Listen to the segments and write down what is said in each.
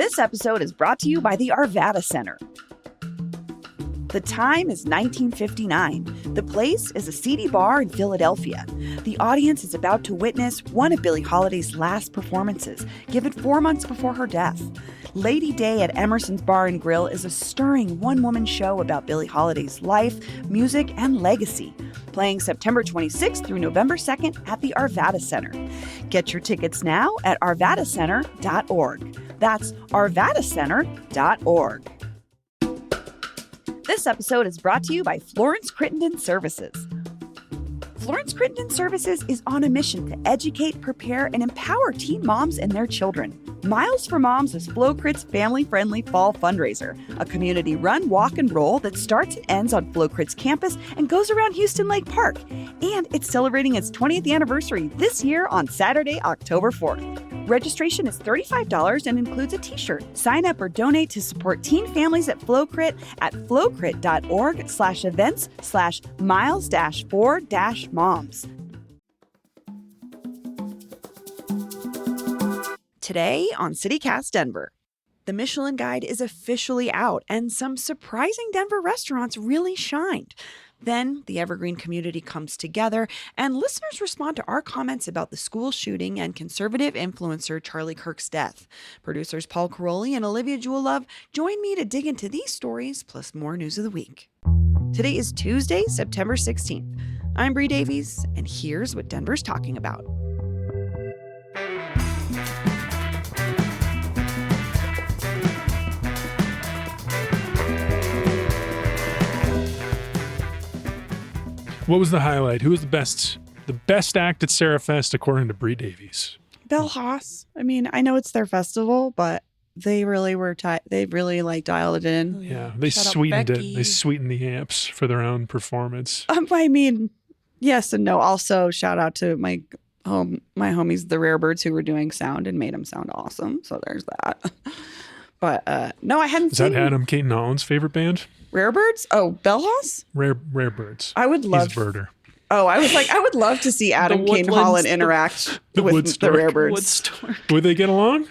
This episode is brought to you by the Arvada Center. The time is 1959. The place is a seedy bar in Philadelphia. The audience is about to witness one of Billie Holiday's last performances, given 4 months before her death. Lady Day at Emerson's Bar and Grill is a stirring one-woman show about Billie Holiday's life, music, and legacy, playing September 26th through November 2nd at the Arvada Center. Get your tickets now at arvadacenter.org. That's arvadacenter.org. This episode is brought to you by Florence Crittenden Services. Florence Crittenden Services is on a mission to educate, prepare, and empower teen moms and their children. Miles for Moms is FloCrit's family-friendly fall fundraiser, a community-run walk and roll that starts and ends on FloCrit's campus and goes around Houston Lake Park. And it's celebrating its 20th anniversary this year on Saturday, October 4th. Registration is $35 and includes a t-shirt. Sign up or donate to support teen families at FloCrit at flocrit.org/events/miles-4-moms. Today on CityCast Denver, the Michelin Guide is officially out and some surprising Denver restaurants really shined. Then the Evergreen community comes together and listeners respond to our comments about the school shooting and conservative influencer Charlie Kirk's death. Producers Paul Caroli and Olivia Jewell-Love join me to dig into these stories plus more news of the week. Today is Tuesday, September 16th. I'm Bree Davies, and here's what Denver's talking about. What was the highlight? Who was the best act at Sarah Fest according to Bree Davies? Bell Haas. I mean, I know it's their festival, but they really were they really dialed it in. Oh, yeah, they sweetened it. They sweetened the amps for their own performance. I mean, yes and no. Also, shout out to my homies, the Rare Birds, who were doing sound and made them sound awesome. So there's that. But no, I hadn't seen. Is that Adam Caton Holland's favorite band? Rare Birds? Oh, Bell Haas? Rare Birds. I would love. He's a birder. Oh, I was like, I would love to see Adam Caton Holland interact with the Rare Birds. Would they get along?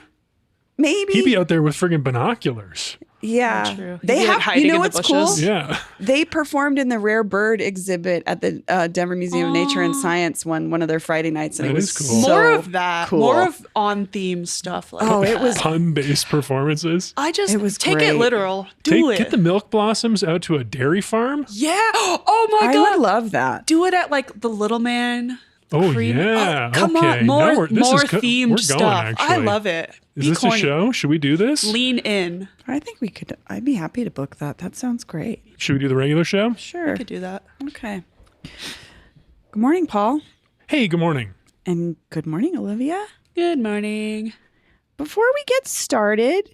Maybe. He'd be out there with friggin' binoculars. Yeah. True. They have, you know what's cool? Yeah. They performed in the Rare Bird exhibit at the Denver Museum of Nature and Science one of their Friday nights. And that it was is cool. so More of that. cool. More of on-theme stuff. Like Oh, it was pun-based performances. it was take great. it literal. Do it. Get the milk blossoms out to a dairy farm. Yeah. Oh my I God. would love that. Do it at like the Little Man. Oh, Cream. yeah. Oh, come okay. on. More we're themed going, stuff. actually. I love it. Is Be this corny. a show? Should we do this? Lean in. I think we could. I'd be happy to book that. That sounds great. Should we do the regular show? Sure. Could do that. Okay. Good morning, Paul. Hey, good morning. And good morning, Olivia. Good morning. Before we get started,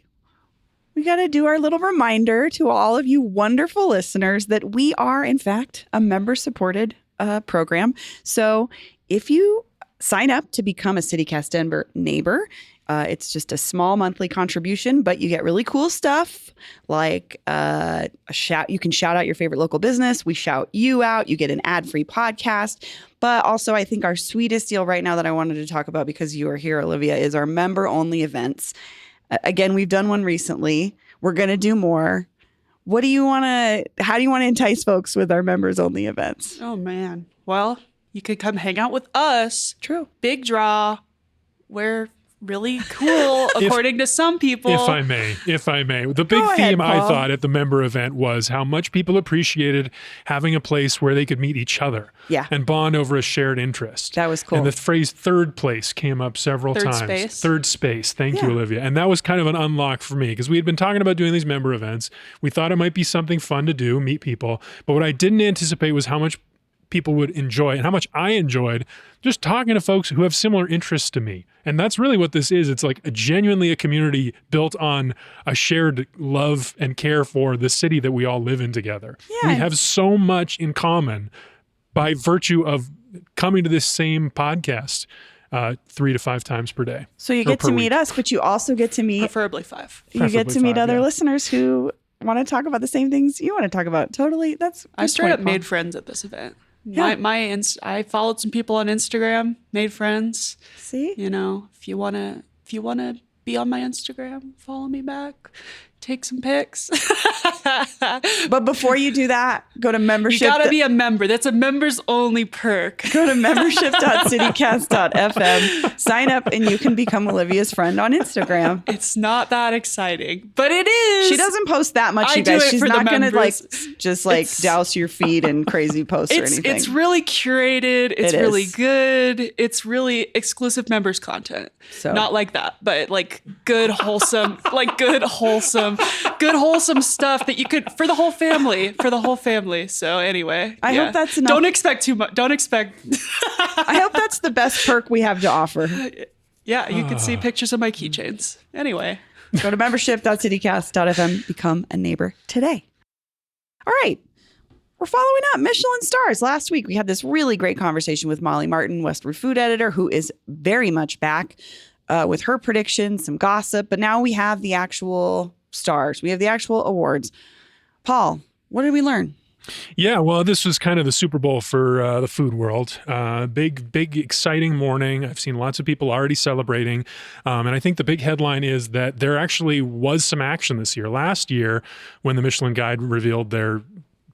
we got to do our little reminder to all of you wonderful listeners that we are, in fact, a member-supported program. So if you sign up to become a CityCast Denver neighbor, it's just a small monthly contribution, but you get really cool stuff like a shout. You can shout out your favorite local business. We shout you out. You get an ad-free podcast. But also, I think our sweetest deal right now that I wanted to talk about because you are here, Olivia, is our member-only events. Again, we've done one recently. We're going to do more. How do you want to entice folks with our members-only events? Oh, man. Well, you could come hang out with us. True. Big draw. We're really cool, according to some people. If I may. The big Go ahead, theme I Paul. thought at the member event was how much people appreciated having a place where they could meet each other Yeah. and bond over a shared interest. That was cool. And the phrase third place came up several Third times. space. Third space. Thank Yeah. you, Olivia. And that was kind of an unlock for me because we had been talking about doing these member events. We thought it might be something fun to do, meet people. But what I didn't anticipate was how much people would enjoy and how much I enjoyed just talking to folks who have similar interests to me. And that's really what this is. It's like genuinely a community built on a shared love and care for the city that we all live in together. Yeah. We have so much in common by virtue of coming to this same podcast 3 to 5 times per day. So you Or get per to meet week. us, but you also get to meet Preferably 5. you get to Preferably meet 5, other yeah. listeners who want to talk about the same things you want to talk about. Totally. That's I good straight point, up Paul. made friends at this event. Yeah. I followed some people on Instagram, made friends. See? You know, if you wanna be on my Instagram, follow me back, take some pics. But before you do that, go to membership. You gotta be a member. That's a members only perk. Go to membership.citycast.fm, sign up, and you can become Olivia's friend on Instagram. It's not that exciting, but it is. She doesn't post that much, I you do guys. it She's for the not going to like members. just like It's- douse your feed in crazy posts or anything. It's really curated. It's It really is. good. It's really exclusive members content. So- Not like that, but like good, wholesome, good wholesome stuff that you could for the whole family. So anyway, I hope that's enough. Don't expect too much. Don't expect. I hope that's the best perk we have to offer. Yeah, you can see pictures of my keychains. Anyway, Go to membership.citycast.fm, become a neighbor today. All right. We're following up Michelin stars. Last week, we had this really great conversation with Molly Martin, Westward Food Editor, who is very much back with her predictions, some gossip. But now we have the actual stars. We have the actual awards. Paul, what did we learn? Yeah, well, this was kind of the Super Bowl for the food world. Big, exciting morning. I've seen lots of people already celebrating. And I think the big headline is that there actually was some action this year. Last year, when the Michelin Guide revealed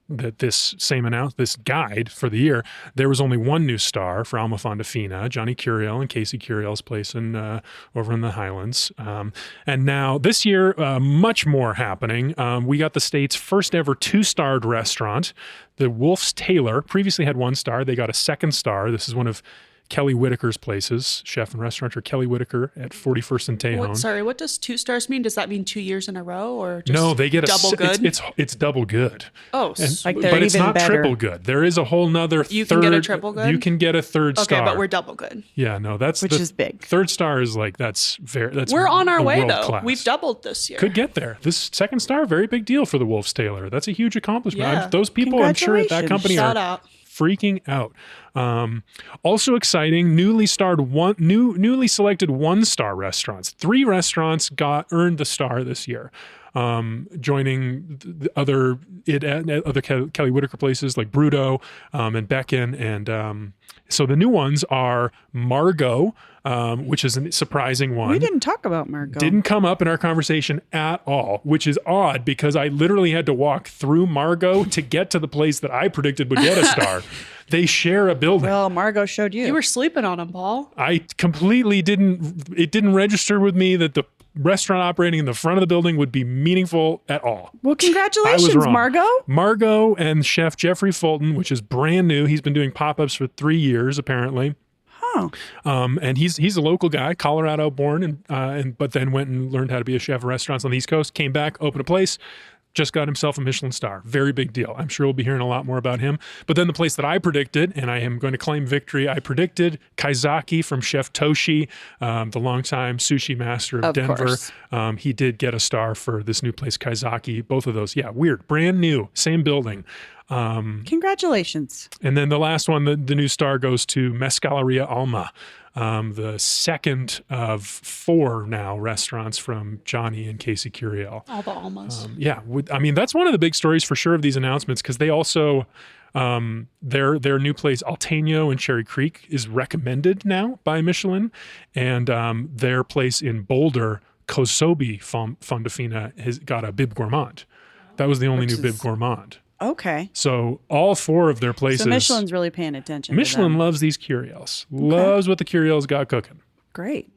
this guide for the year, there was only one new star for Alma Fondafina, Johnny Curiel and Casey Curiel's place over in the Highlands. And now this year, much more happening. We got the state's first ever 2-starred restaurant, the Wolf's Tailor. Previously had 1 star. They got a 2nd star. This is one of Kelly Whitaker's places, chef and restaurateur Kelly Whitaker at 41st and Tejon. what does 2 stars mean? Does that mean 2 years in a row or just No, they get double good? It's double good. Oh, Like they're but it's even not better. triple good. There is a whole nother You third. can get a triple good? You can get a 3rd okay, star. but we're double good. Yeah, no, that's Which is big. 3rd star is like that's We're on our the way world though. class. We've doubled this year. Could get there. This 2nd star, very big deal for the Wolf's Tailor. That's a huge accomplishment. Yeah. Those people, I'm sure, at that company Shout are out. freaking out. Also exciting, newly selected 1-star restaurants. 3 restaurants earned the star this year. Joining the other Kelly Whitaker places like Bruto and Becken. And so the new ones are Margot, which is a surprising one. We didn't talk about Margot. Didn't come up in our conversation at all, which is odd because I literally had to walk through Margot to get to the place that I predicted would get a star. They share a building. Well, Margot showed you. You were sleeping on them, Paul. I completely didn't register with me that the restaurant operating in the front of the building would be meaningful at all. Well, I was congratulations, wrong. Margot. Margot and Chef Jeffrey Fulton, which is brand new. He's been doing pop-ups for 3 years, apparently. Oh, And he's a local guy, Colorado born, but then went and learned how to be a chef at restaurants on the East Coast, came back, opened a place, just got himself a Michelin star. Very big deal. I'm sure we'll be hearing a lot more about him. But then the place that I predicted, and I am going to claim victory, I predicted Kaizaki from Chef Toshi, the longtime sushi master of Denver. course. He did get a star for this new place, Kaizaki. Both of those, yeah, weird, brand new, same building. congratulations. And then the last one, the new star goes to Mescaleria Alma, the 2nd of 4 now restaurants from Johnny and Casey Curiel. All the almas. That's one of the big stories for sure of these announcements because they also, their new place, Alteño in Cherry Creek, is recommended now by Michelin. And their place in Boulder, Kosobi Fondafina, has got a Bib Gourmand. That was the only new Bib Gourmand. Okay. So all 4 of their places. So Michelin's really paying attention. Michelin to them. loves these Curiels. Loves what the Curiels got cooking. Great.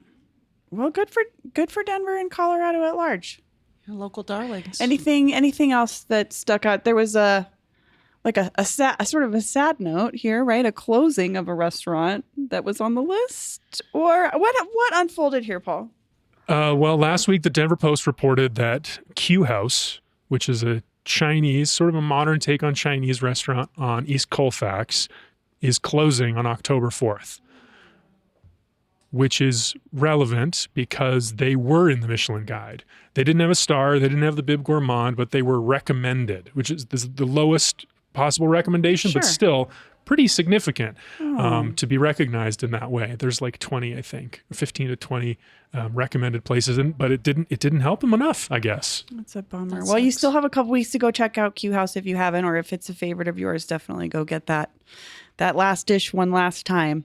Well, good for Denver and Colorado at large. Local darlings. Anything else that stuck out? There was a sort of a sad note here, right? A closing of a restaurant that was on the list, or what unfolded here, Paul? Well, last week the Denver Post reported that Q House, which is a Chinese, sort of a modern take on Chinese restaurant on East Colfax, is closing on October 4th, which is relevant because they were in the Michelin Guide. They didn't have a star, they didn't have the Bib Gourmand, but they were recommended, which is the lowest possible recommendation, Sure. but still pretty significant to be recognized in that way. There's like 20, I think, 15 to 20 recommended places, but it didn't help them enough, I guess. That's a bummer. That Well, you sucks. still have a couple weeks to go check out Q House if you haven't, or if it's a favorite of yours, definitely go get that last dish one last time.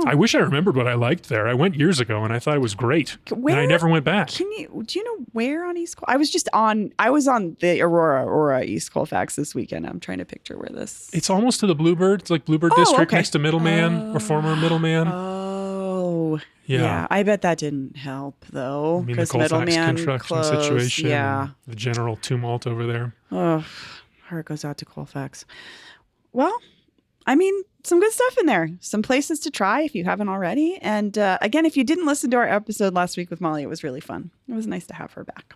I wish I remembered what I liked there. I went years ago and I thought it was great. And I never went back. Do you know where on East Colfax? I was on the Aurora East Colfax this weekend. I'm trying to picture where this. It's almost to the Bluebird. It's like Bluebird District next to Middleman or former Middleman. Oh. Yeah. I bet that didn't help though. I mean, the Because Colfax Middleman construction closed. situation. Yeah. The general tumult over there. Oh, heart goes out to Colfax. Well, I mean, some good stuff in there. Some places to try if you haven't already. And again, if you didn't listen to our episode last week with Molly, it was really fun. It was nice to have her back.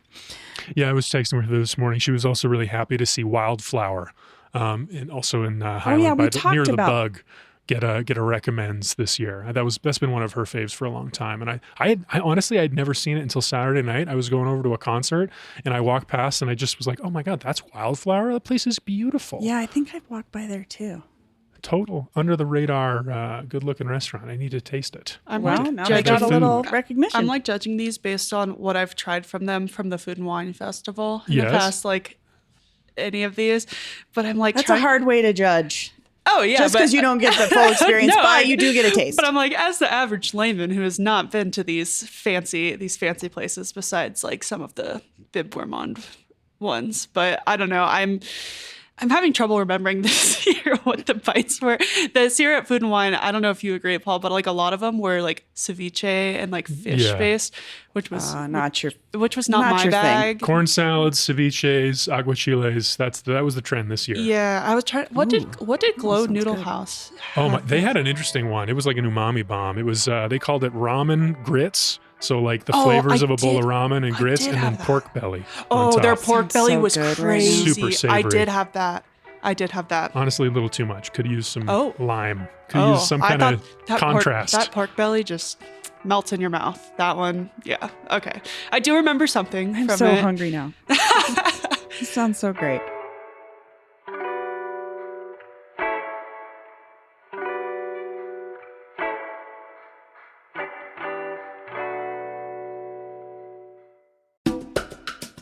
Yeah, I was texting with her this morning. She was also really happy to see Wildflower, and also in Highland near the Bug. Get a recommends this year. That's been one of her faves for a long time. And I honestly I'd never seen it until Saturday night. I was going over to a concert and I walked past and I just was like, oh my God, that's Wildflower. The place is beautiful. Yeah, I think I've walked by there too. Total under the radar, good looking restaurant. I need to taste it. Now they got a little recognition. I'm like judging these based on what I've tried from them from the Food and Wine Festival in Yes. the past, like any of these. But I'm like, that's a hard way to judge. Oh yeah, just because you don't get the full experience, No, but you do get a taste. But I'm like, as the average layman who has not been to these fancy places, besides like some of the Bib Gourmand ones, but I don't know. I'm having trouble remembering this year what the bites were. This year at Food and Wine, I don't know if you agree, Paul, but like a lot of them were like ceviche and like fish based, which was not my bag. Thing. Corn salads, ceviches, aguachiles. That was the trend this year. Yeah, I was trying. What did Glow Noodle House? They had an interesting one. It was like an umami bomb. It was they called it ramen grits. So like the flavors of a bowl of ramen and grits, and then pork belly. Oh, their pork belly was crazy. Super savory. I did have that. Honestly, a little too much. Could use some lime. Could use some kind of contrast. That pork belly just melts in your mouth. That one, yeah. Okay. I do remember something I'm from so it. hungry now. It sounds so great.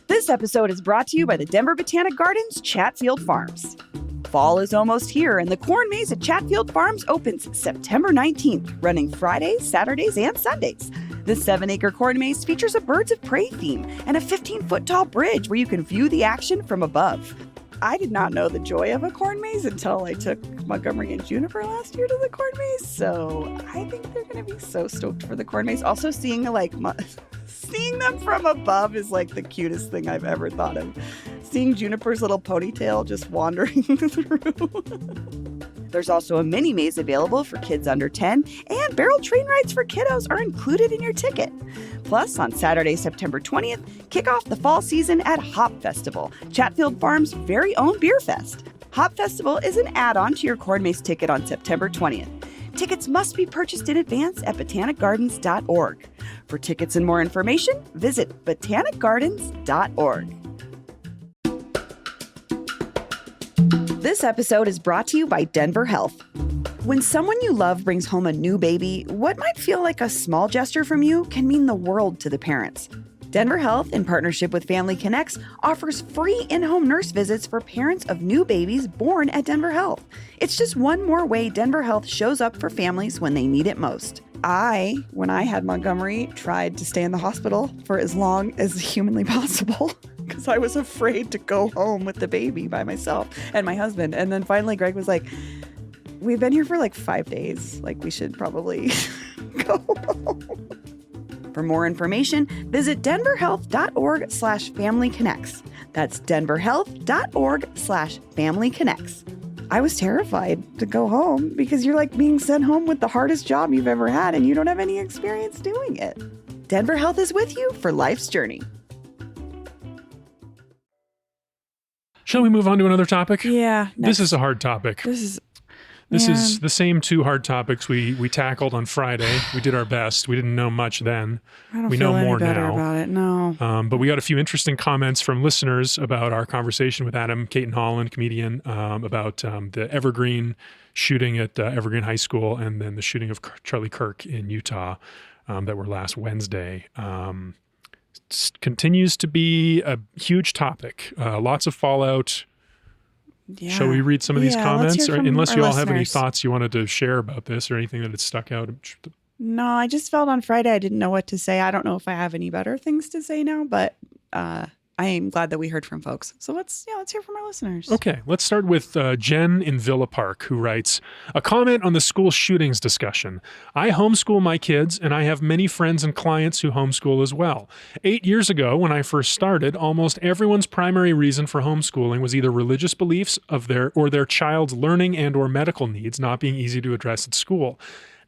This episode is brought to you by the Denver Botanic Gardens, Chatfield Farms. Fall is almost here, and the corn maze at Chatfield Farms opens September 19th, running Fridays, Saturdays, and Sundays. The 7-acre corn maze features a Birds of Prey theme and a 15-foot tall bridge where you can view the action from above. I did not know the joy of a corn maze until I took Montgomery and Juniper last year to the corn maze, so I think they're going to be so stoked for the corn maze. Also, seeing them from above is like the cutest thing I've ever thought of. Seeing Juniper's little ponytail just wandering through. There's also a mini maze available for kids under 10, and barrel train rides for kiddos are included in your ticket. Plus, on Saturday, September 20th, kick off the fall season at Hop Festival, Chatfield Farms' very own beer fest. Hop Festival is an add-on to your corn maze ticket on September 20th. Tickets must be purchased in advance at botanicgardens.org. For tickets and more information, visit botanicgardens.org. This episode is brought to you by Denver Health. When someone you love brings home a new baby, what might feel like a small gesture from you can mean the world to the parents. Denver Health, in partnership with Family Connects, offers free in-home nurse visits for parents of new babies born at Denver Health. It's just one more way Denver Health shows up for families when they need it most. When I had Montgomery, tried to stay in the hospital for as long as humanly possible because I was afraid to go home with the baby by myself and my husband. And then finally Greg was like, we've been here for like 5 days. Like, we should probably go home. For more information, visit denverhealth.org/familyconnects. That's denverhealth.org/familyconnects. I was terrified to go home because you're like being sent home with the hardest job you've ever had and you don't have any experience doing it. Denver Health is with you for life's journey. Shall we move on to another topic? Yeah. This is a hard topic. This is the same two hard topics we tackled on Friday. We did our best. We didn't know much then. I don't we feel know any more better now. about it. No. But we got a few interesting comments from listeners about our conversation with Adam Caton Holland, comedian, about the Evergreen shooting at Evergreen High School and then the shooting of Charlie Kirk in Utah that were last Wednesday. Continues to be a huge topic. Lots of fallout. Yeah. Shall we read some of these Yeah, let's comments? hear Or from unless our you all have any listeners. thoughts you wanted to share about this or anything that had stuck out. No, I just felt on Friday I didn't know what to say. I don't know if I have any better things to say now, but I am glad that we heard from folks. So let's hear from our listeners. Okay, let's start with Jen in Villa Park, who writes, a comment on the school shootings discussion. I homeschool my kids, and I have many friends and clients who homeschool as well. 8 years ago, when I first started, almost everyone's primary reason for homeschooling was either religious beliefs of their child's learning and or medical needs not being easy to address at school.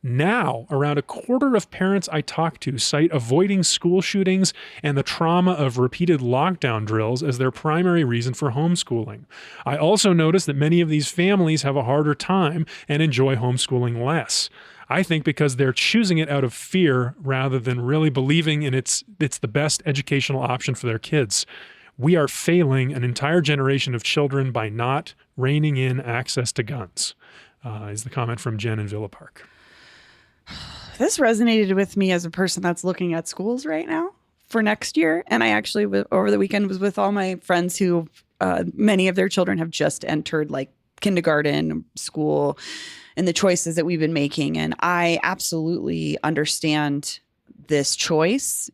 Now, around a quarter of parents I talk to cite avoiding school shootings and the trauma of repeated lockdown drills as their primary reason for homeschooling. I also notice that many of these families have a harder time and enjoy homeschooling less. I think because they're choosing it out of fear rather than really believing in it's the best educational option for their kids. We are failing an entire generation of children by not reining in access to guns, is the comment from Jen in Villa Park. This resonated with me as a person that's looking at schools right now for next year. And I actually, over the weekend, was with all my friends who, many of their children have just entered like kindergarten, school, and the choices that we've been making. And I absolutely understand this choice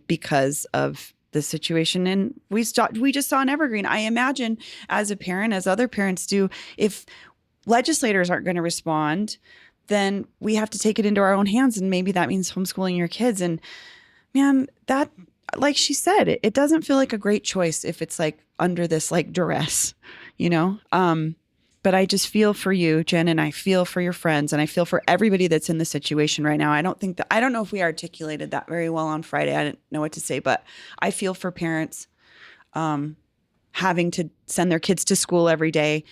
because of the situation. And we just saw in Evergreen. I imagine as a parent, as other parents do, if legislators aren't going to respond, then we have to take it into our own hands. And maybe that means homeschooling your kids. And man, that, like she said, it doesn't feel like a great choice if it's like under this like duress, you know? But I just feel for you, Jen, and I feel for your friends, and I feel for everybody that's in the situation right now. I don't know if we articulated that very well on Friday. I didn't know what to say, but I feel for parents having to send their kids to school every day,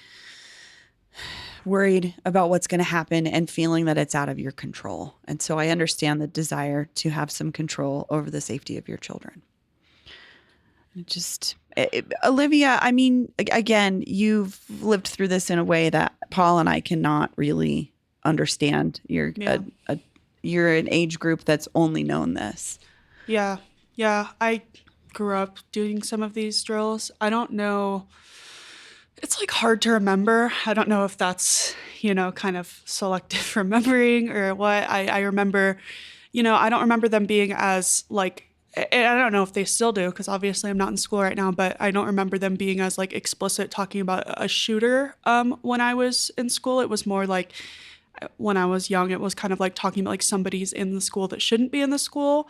worried about what's going to happen and feeling that it's out of your control. And so I understand the desire to have some control over the safety of your children. Olivia, I mean, again, you've lived through this in a way that Paul and I cannot really understand. You're an age group that's only known this. Yeah. I grew up doing some of these drills. I don't know. It's like hard to remember. I don't know if that's, kind of selective remembering or what. I remember, I don't remember them being as like, and I don't know if they still do, because obviously I'm not in school right now, but I don't remember them being as like explicit talking about a shooter when I was in school. It was more like when I was young, it was kind of like talking about like somebody's in the school that shouldn't be in the school.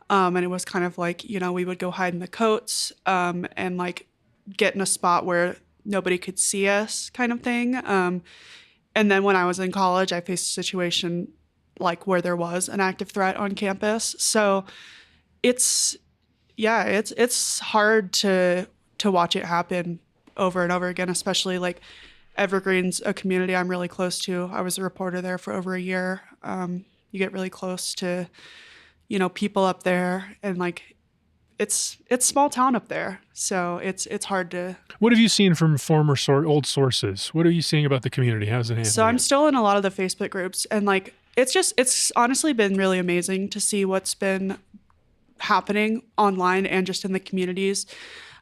And it was kind of like, we would go hide in the coats and like get in a spot where nobody could see us kind of thing. And then when I was in college, I faced a situation like where there was an active threat on campus. So it's hard to watch it happen over and over again, especially like Evergreen's a community I'm really close to. I was a reporter there for over a year. You get really close to, people up there, and like it's small town up there. So it's hard to. What have you seen from old sources? What are you seeing about the community? How's it handling? So I'm still in a lot of the Facebook groups, and like it's honestly been really amazing to see what's been happening online and just in the communities.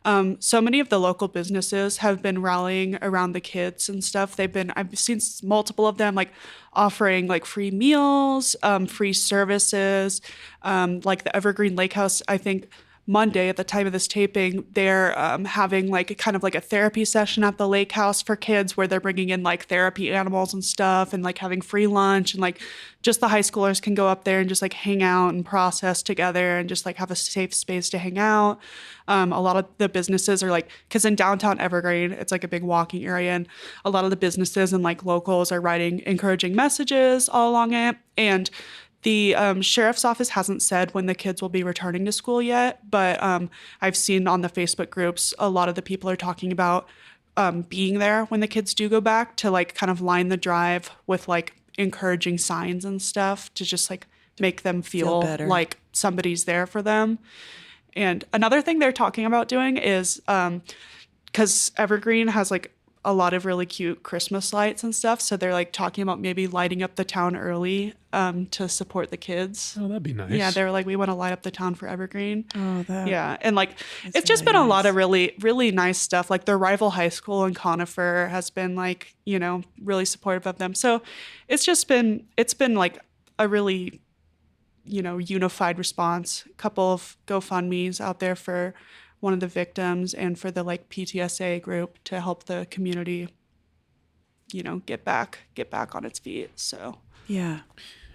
So many of the local businesses have been rallying around the kids and stuff. I've seen multiple of them like offering like free meals, free services, like the Evergreen Lake House. I think Monday at the time of this taping, they're having like kind of like a therapy session at the lake house for kids where they're bringing in like therapy animals and stuff and like having free lunch, and like just the high schoolers can go up there and just like hang out and process together and just like have a safe space to hang out. A lot of the businesses are like, because in downtown Evergreen, it's like a big walking area, and a lot of the businesses and like locals are writing encouraging messages all along it. And the sheriff's office hasn't said when the kids will be returning to school yet, but I've seen on the Facebook groups, a lot of the people are talking about being there when the kids do go back to like kind of line the drive with like encouraging signs and stuff to just like make them feel like somebody's there for them. And another thing they're talking about doing is because Evergreen has like a lot of really cute Christmas lights and stuff. So they're like talking about maybe lighting up the town early to support the kids. Oh, that'd be nice. Yeah, they were like, we want to light up the town for Evergreen. Oh, Yeah, and like it's just really been a lot nice. of really, really nice stuff. Like their rival high school in Conifer has been like, really supportive of them. So it's been like a really, unified response. A couple of GoFundMe's out there for one of the victims and for the like PTSA group to help the community, get back on its feet. So Yeah.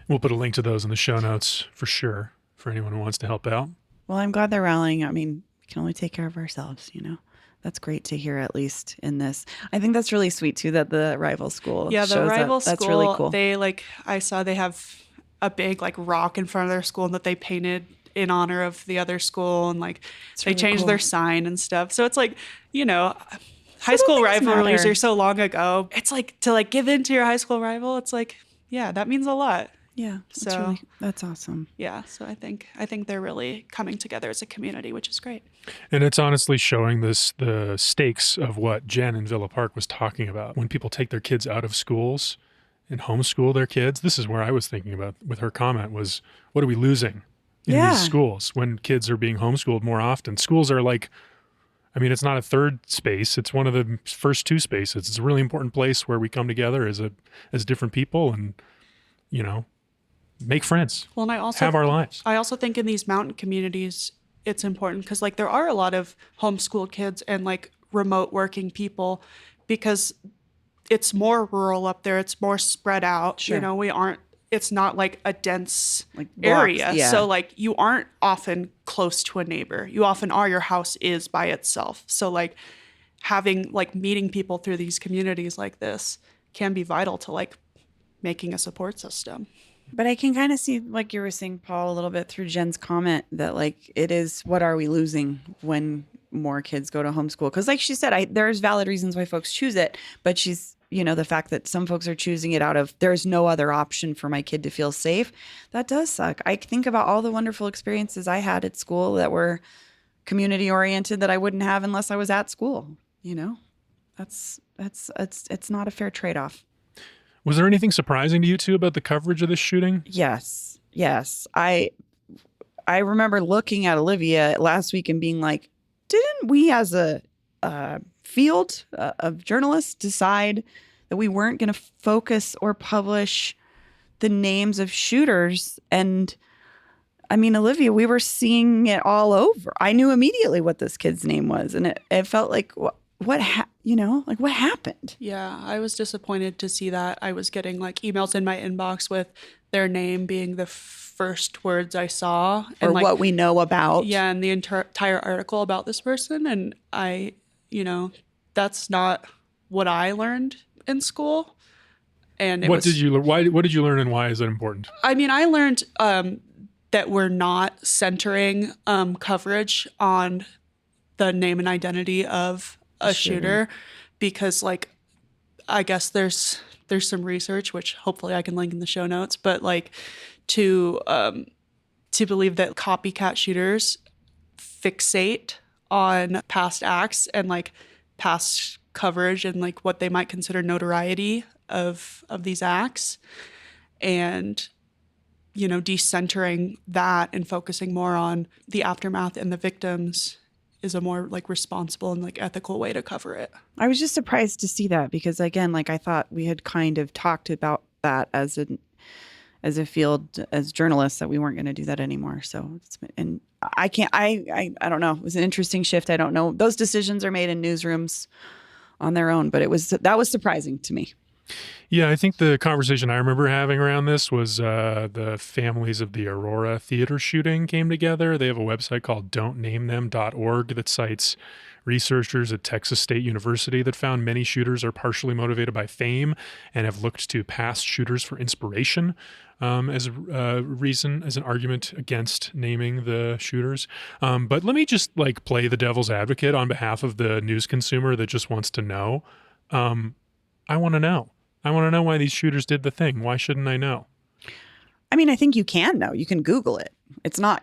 We'll put a link to those in the show notes for sure for anyone who wants to help out. Well, I'm glad they're rallying. I mean, we can only take care of ourselves, That's great to hear, at least in this. I think that's really sweet too, that the rival school. yeah, the shows rival that. school, That's really cool. I saw they have a big like rock in front of their school that they painted in honor of the other school, and like they really changed cool. their sign and stuff. So it's like, high school things rivalries matter. are so long ago. It's like to like give in to your high school rival. It's like, yeah, that means a lot. Yeah. So- That's awesome. Yeah, so I think they're really coming together as a community, which is great. And it's honestly showing the stakes of what Jen in Villa Park was talking about. When people take their kids out of schools and homeschool their kids, this is where I was thinking about with her comment was, what are we losing in Yeah. these schools when kids are being homeschooled more often? Schools are like, I mean, it's not a third space. It's one of the first two spaces. It's a really important place where we come together as different people and, make friends, Well, and I also have our lives. I also think in these mountain communities, it's important because like there are a lot of homeschooled kids and like remote working people because it's more rural up there. It's more spread out. Sure. It's not like a dense Like blocks, area. yeah. So like you aren't often close to a neighbor. You often are, your house is by itself. So like having like meeting people through these communities like this can be vital to like making a support system. But I can kind of see, like you were saying, Paul, a little bit through Jen's comment that like it is, what are we losing when more kids go to homeschool? Because like she said, there's valid reasons why folks choose it, but she's, the fact that some folks are choosing it out of there's no other option for my kid to feel safe, that does suck. I think about all the wonderful experiences I had at school that were community oriented that I wouldn't have unless I was at school. It's not a fair trade-off. Was there anything surprising to you two about the coverage of this shooting? Yes. I remember looking at Olivia last week and being like, didn't we as a field of journalists decide that we weren't going to focus or publish the names of shooters? And I mean, Olivia, we were seeing it all over. I knew immediately what this kid's name was. And it felt like, what happened? Yeah, I was disappointed to see that. I was getting like emails in my inbox with their name being the first words I saw. Or and like, what we know about. Yeah, and the entire article about this person. And that's not what I learned in school. And What did you learn? What did you learn, and why is that important? I mean, I learned that we're not centering coverage on the name and identity of a shooter because like I guess there's some research which hopefully I can link in the show notes, but like to believe that copycat shooters fixate on past acts and like past coverage and like what they might consider notoriety of these acts, and decentering that and focusing more on the aftermath and the victims is a more like responsible and like ethical way to cover it. I was just surprised to see that because again, like I thought we had kind of talked about that as a field, as journalists, that we weren't going to do that anymore. So and I don't know. It was an interesting shift. I don't know. Those decisions are made in newsrooms on their own, but that was surprising to me. Yeah, I think the conversation I remember having around this was the families of the Aurora theater shooting came together. They have a website called don'tnamethem.org that cites researchers at Texas State University that found many shooters are partially motivated by fame and have looked to past shooters for inspiration as a reason, as an argument against naming the shooters. But let me just like play the devil's advocate on behalf of the news consumer that just wants to know. I want to know. I want to know why these shooters did the thing. Why shouldn't I know? I mean, I think you can know. You can Google it. It's not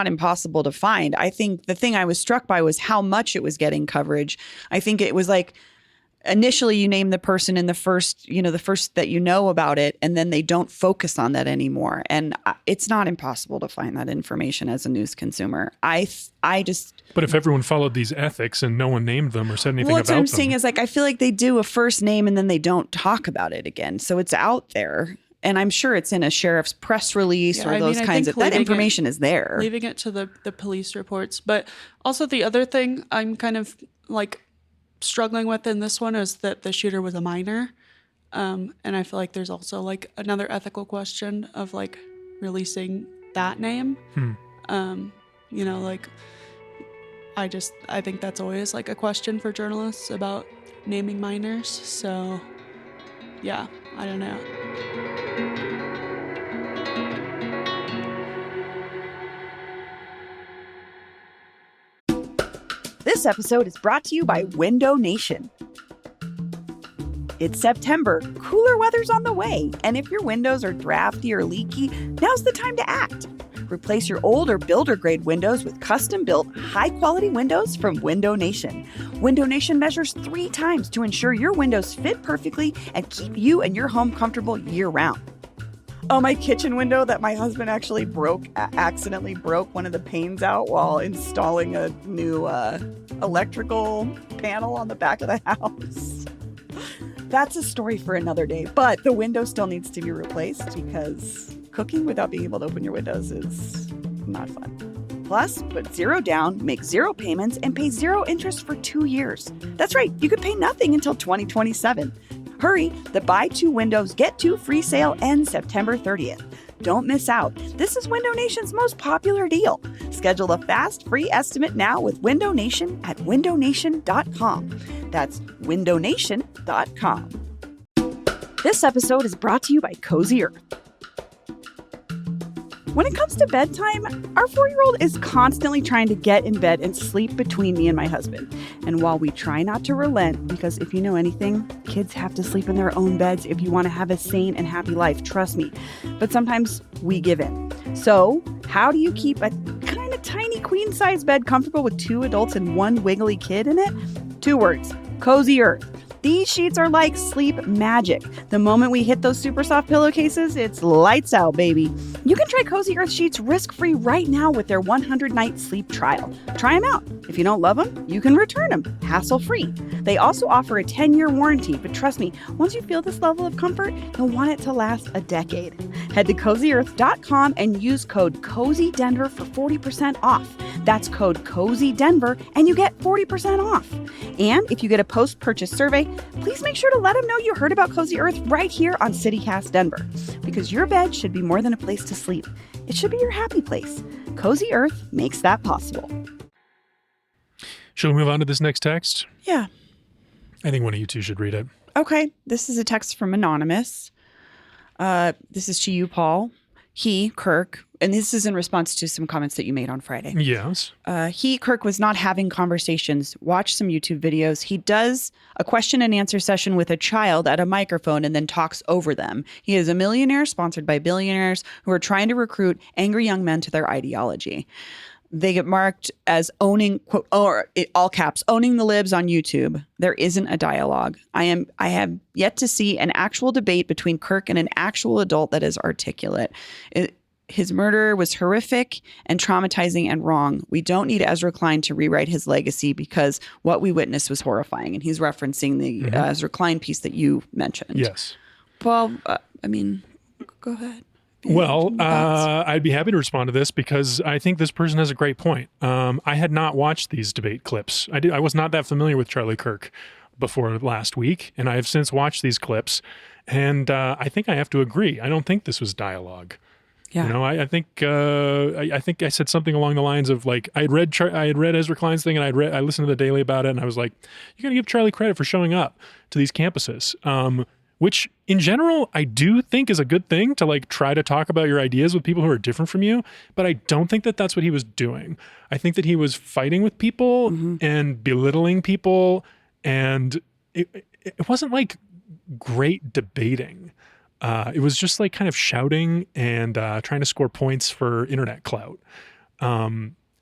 impossible to find. I think the thing I was struck by was how much it was getting coverage. I think it was like initially you name the person in the first that you know about it, and then they don't focus on that anymore. And it's not impossible to find that information as a news consumer. But if everyone followed these ethics and no one named them or said anything about them. What I'm saying is, like, I feel like they do a first name and then they don't talk about it again. So it's out there. And I'm sure it's in a sheriff's press release or those kinds of, that information is there. Leaving it to the police reports. But also the other thing I'm kind of like struggling with in this one is that the shooter was a minor. And I feel like there's also like another ethical question of like releasing that name. You know, like I think that's always like a question for journalists about naming minors. So yeah, I don't know. This episode is brought to you by Window Nation. It's September, cooler weather's on the way, and if your windows are drafty or leaky, now's the time to act. Replace your old or builder-grade windows with custom-built, high-quality windows from Window Nation. Window Nation measures 3 times to ensure your windows fit perfectly and keep you and your home comfortable year-round. Oh, my kitchen window that my husband actually accidentally broke one of the panes out while installing a new electrical panel on the back of the house. That's a story for another day, but the window still needs to be replaced because cooking without being able to open your windows is not fun. Plus, put 0 down, make 0 payments, and pay 0 interest for 2 years. That's right, you could pay nothing until 2027. Hurry, the Buy 2 Windows Get 2 free sale ends September 30th. Don't miss out. This is Window Nation's most popular deal. Schedule a fast, free estimate now with Window Nation at windownation.com. That's windownation.com. This episode is brought to you by Cozy Earth. When it comes to bedtime, our 4-year-old is constantly trying to get in bed and sleep between me and my husband. And while we try not to relent, because if you know anything, kids have to sleep in their own beds if you want to have a sane and happy life, trust me. But sometimes we give in. So, how do you keep a kind of tiny queen-size bed comfortable with 2 adults and 1 wiggly kid in it? 2 words: Cozy Earth. These sheets are like sleep magic. The moment we hit those super soft pillowcases, it's lights out, baby. You can try Cozy Earth sheets risk-free right now with their 100-night sleep trial. Try them out. If you don't love them, you can return them, hassle-free. They also offer a 10-year warranty, but trust me, once you feel this level of comfort, you'll want it to last a decade. Head to CozyEarth.com and use code CozyDenver for 40% off. That's code CozyDenver, and you get 40% off. And if you get a post-purchase survey, please make sure to let them know you heard about Cozy Earth right here on CityCast Denver. Because your bed should be more than a place to sleep. It should be your happy place. Cozy Earth makes that possible. Shall we move on to this next text? Yeah. I think one of you two should read it. Okay. This is a text from Anonymous. This is to you, Paul. He, Kirk, and this is in response to some comments that you made on Friday. Yes. Kirk, was not having conversations. Watch some YouTube videos. He does a question and answer session with a child at a microphone and then talks over them. He is a millionaire sponsored by billionaires who are trying to recruit angry young men to their ideology. They get marked as owning, quote, or all caps, owning the libs on YouTube. There isn't a dialogue. I have yet to see an actual debate between Kirk and an actual adult that is articulate. His murder was horrific and traumatizing and wrong. We don't need Ezra Klein to rewrite his legacy because what we witnessed was horrifying. And he's referencing the Ezra Klein piece that you mentioned. Yes. Well, go ahead. Well, I'd be happy to respond to this because I think this person has a great point. I had not watched these debate clips. I was not that familiar with Charlie Kirk before last week, and I have since watched these clips, and I think I have to agree. I don't think this was dialogue. Yeah. You know, I think I said something along the lines of like I had read Ezra Klein's thing and I listened to the Daily about it, and I was like, you got to give Charlie credit for showing up to these campuses. Which in general, I do think is a good thing to like try to talk about your ideas with people who are different from you. But I don't think that that's what he was doing. I think that he was fighting with people and belittling people. And it wasn't like great debating. It was just like kind of shouting and trying to score points for internet clout.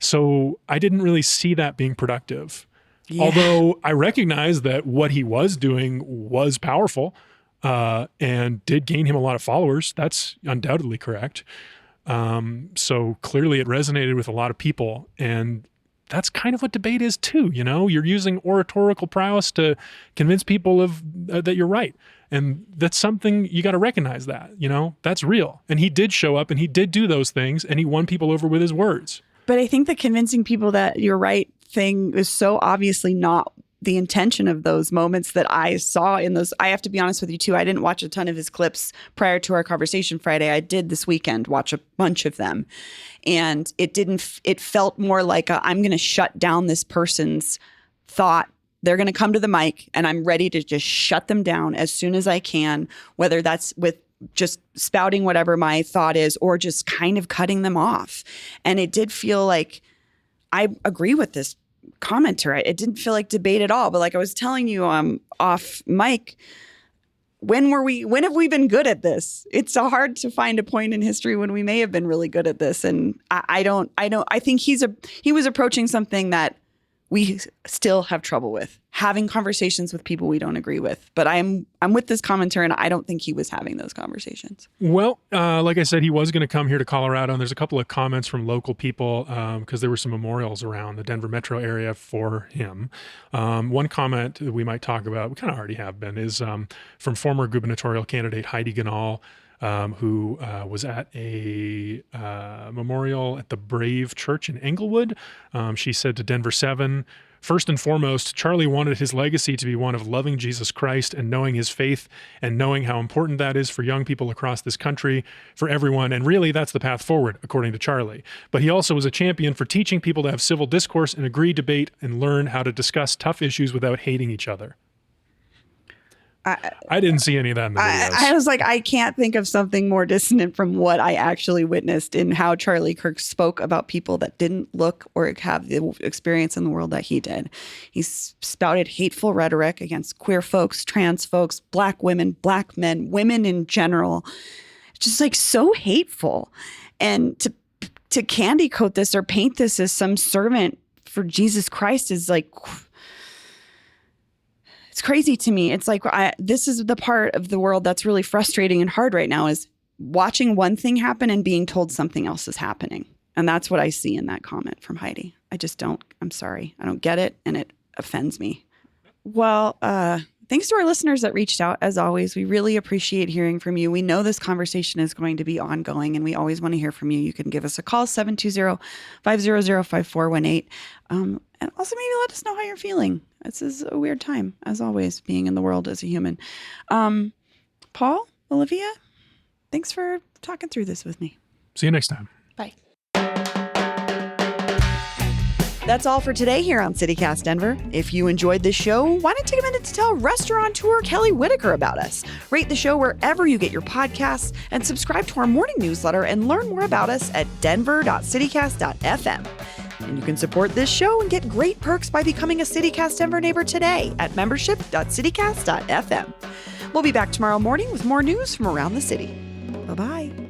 So I didn't really see that being productive. Although I recognize that what he was doing was powerful and did gain him a lot of followers. That's undoubtedly correct. So clearly it resonated with a lot of people. And that's kind of what debate is too. You're using oratorical prowess to convince people of that you're right. And that's something you got to recognize that, that's real. And he did show up and he did do those things and he won people over with his words. But I think the convincing people that you're right thing is so obviously not the intention of those moments that I saw in those. I have to be honest with you too. I didn't watch a ton of his clips prior to our conversation Friday. I did this weekend watch a bunch of them, and it felt more like I'm going to shut down this person's thought. They're going to come to the mic and I'm ready to just shut them down as soon as I can, whether that's with just spouting whatever my thought is or just kind of cutting them off. And it did feel like, I agree with this commenter. It didn't feel like debate at all. But like I was telling you off mic, when have we been good at this? It's hard to find a point in history when we may have been really good at this. And I think he was approaching something that we still have trouble with, having conversations with people we don't agree with. But I'm with this commenter, and I don't think he was having those conversations. Well, like I said, he was going to come here to Colorado, and there's a couple of comments from local people because there were some memorials around the Denver metro area for him. One comment that we might talk about, we kind of already have been, is from former gubernatorial candidate Heidi Ganahl, who was at a memorial at the Brave Church in Englewood. She said to Denver 7, "First and foremost, Charlie wanted his legacy to be one of loving Jesus Christ and knowing his faith and knowing how important that is for young people across this country, for everyone. And really, that's the path forward, according to Charlie. But he also was a champion for teaching people to have civil discourse and agree, debate, and learn how to discuss tough issues without hating each other." I didn't see any of that in the videos. I was like, I can't think of something more dissonant from what I actually witnessed in how Charlie Kirk spoke about people that didn't look or have the experience in the world that he did. He spouted hateful rhetoric against queer folks, trans folks, Black women, Black men, women in general. Just like so hateful. And to candy coat this or paint this as some servant for Jesus Christ is like... It's crazy to me. It's like this is the part of the world that's really frustrating and hard right now, is watching one thing happen and being told something else is happening. And that's what I see in that comment from Heidi. I'm sorry. I don't get it. And it offends me. Well, thanks to our listeners that reached out. As always, we really appreciate hearing from you. We know this conversation is going to be ongoing and we always want to hear from you. You can give us a call, 720-500-5418. And also maybe let us know how you're feeling. This is a weird time, as always, being in the world as a human. Paul, Olivia, thanks for talking through this with me. See you next time. Bye. That's all for today here on CityCast Denver. If you enjoyed this show, why not take a minute to tell restaurateur Kelly Whitaker about us? Rate the show wherever you get your podcasts and subscribe to our morning newsletter and learn more about us at denver.citycast.fm. And you can support this show and get great perks by becoming a CityCast Denver neighbor today at membership.citycast.fm. We'll be back tomorrow morning with more news from around the city. Bye-bye.